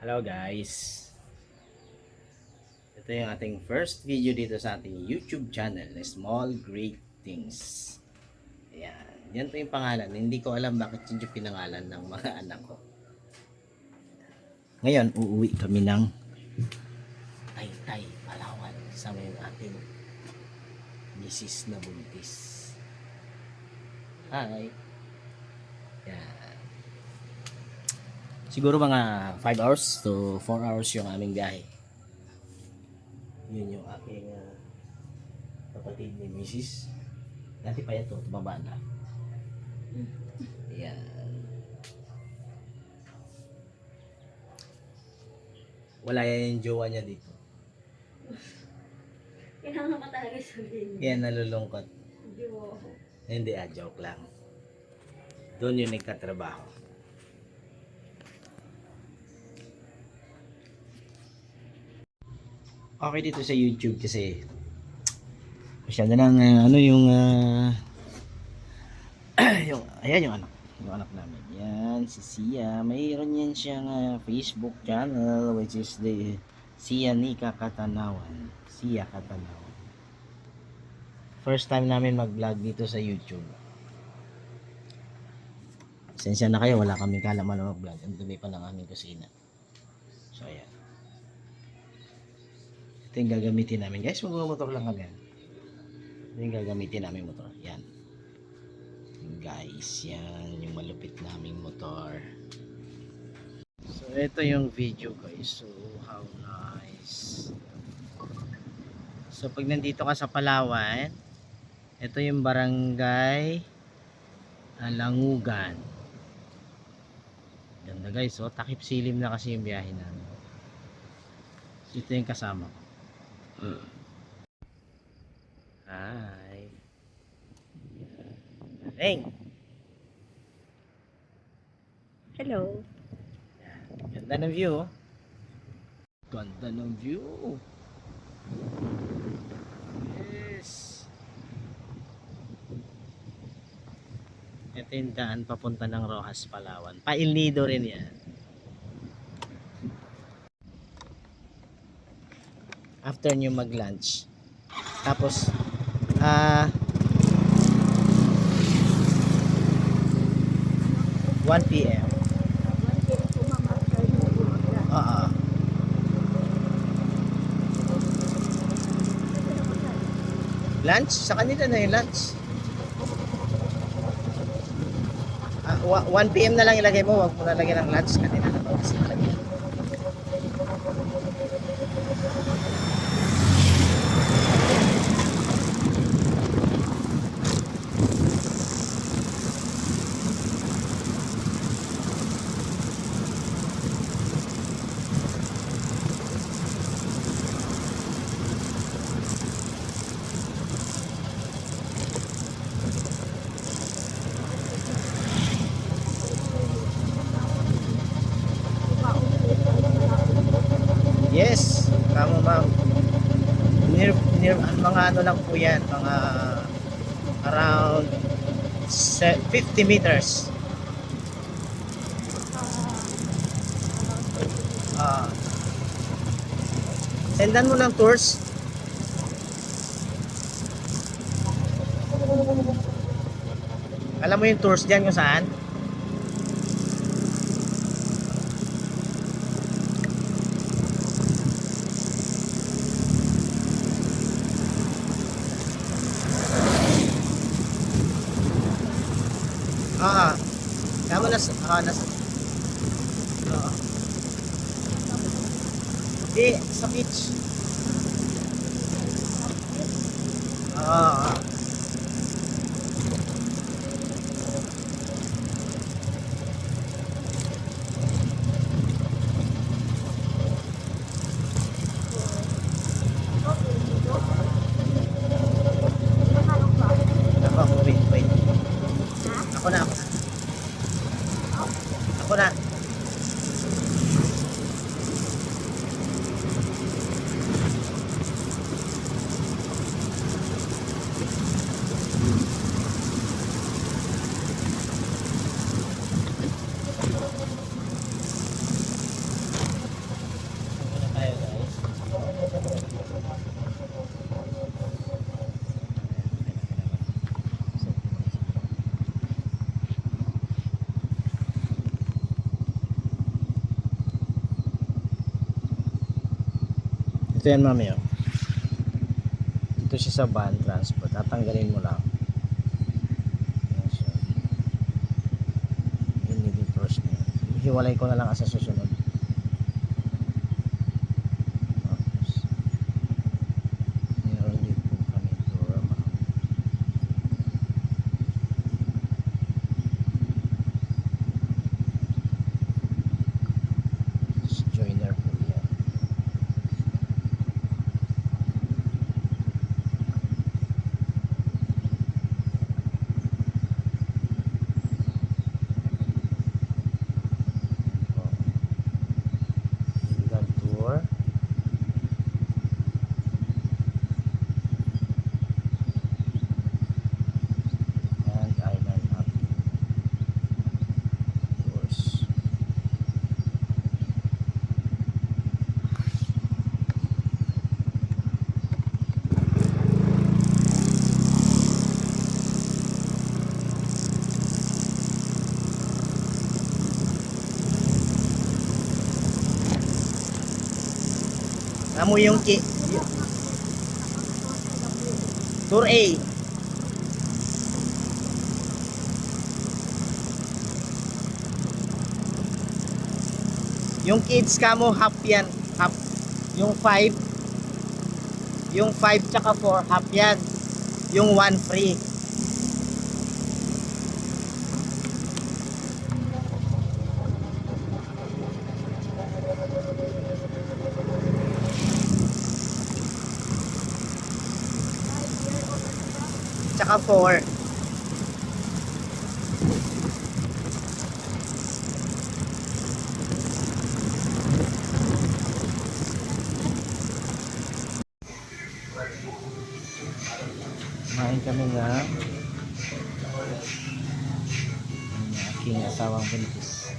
Hello guys, ito yung ating first video dito sa ating YouTube channel na Small Great Things. Ayan, yan po yung pangalan. Hindi ko alam bakit yun yung pinangalan ng mga anak ko. Ngayon, uuwi kami ng Taytay, Palawan. Kasama yung ating misis na buntis. Hi! Yan. Siguro mga 5 hours to 4 hours yung aming biyahe. Yun yung aking kapatid ni Mrs. Dati pa ito, tumaba na. Yan. Wala yan yung jowa niya dito. Kailangan mo talaga sabihin. Yan, nalulungkot. Jowa. Hindi, joke lang. Doon yung nagkatrabaho. Okay dito sa YouTube kasi masyado lang yung yung ayan yung anak namin. Yan si Sia. Mayroon yan siyang Facebook channel which is the Sia Nika Katanawan. Sia Katanawan. First time namin mag-vlog dito sa YouTube. Sensya na kayo, wala kaming kalaman na mag-vlog. Ang dumi pa ng aming kusina. So ayan. Ito yung gagamitin namin. Guys, magmumotor lang kami. Ito yung gagamitin namin motor. Yan. Guys, yan. Yung malupit naming motor. So, ito yung video guys. So, how nice. So, pag nandito ka sa Palawan, ito yung barangay Langugan. Ganda guys. So, takip silim na kasi yung biyahe namin. So, ito yung kasama ko. Hi. Hey. Hello. Ganda ng view. Ganda ng view. Yes. Ito yung daan papunta ng Rojas, Palawan. Pa El Nido rin yan. After nyo mag-lunch. Tapos, 1 p.m. Lunch? Sa kanila na yung lunch. 1 p.m. na lang ilagay mo. Huwag mo nalagyan ng lunch. Kanina na ba? Kasi nalagyan. Yes, tama ma'am. Near mga ano lang po yan, mga around 50 meters. Sendan mo ng tours. Alam mo yung tours dyan kung saan? Kamo nas sa beach. Wait. Ako na. Ito yan mami oh. Dito siya sa van transport. Tatanggalin mo lang. Yan siya. Inhibitors niya. Hiwalay ko na lang sa susunod. Tapos, meron dito kami dorma. Joiner po yan. Legal tour. And island hopping tours. Amo yung Tour A. Yung kids kamo half yan. Half. Yung 5. Yung 5 tsaka 4 half yan. Yung 1 free. Tsaka 4. Kumain kami ng aking asawang buntis.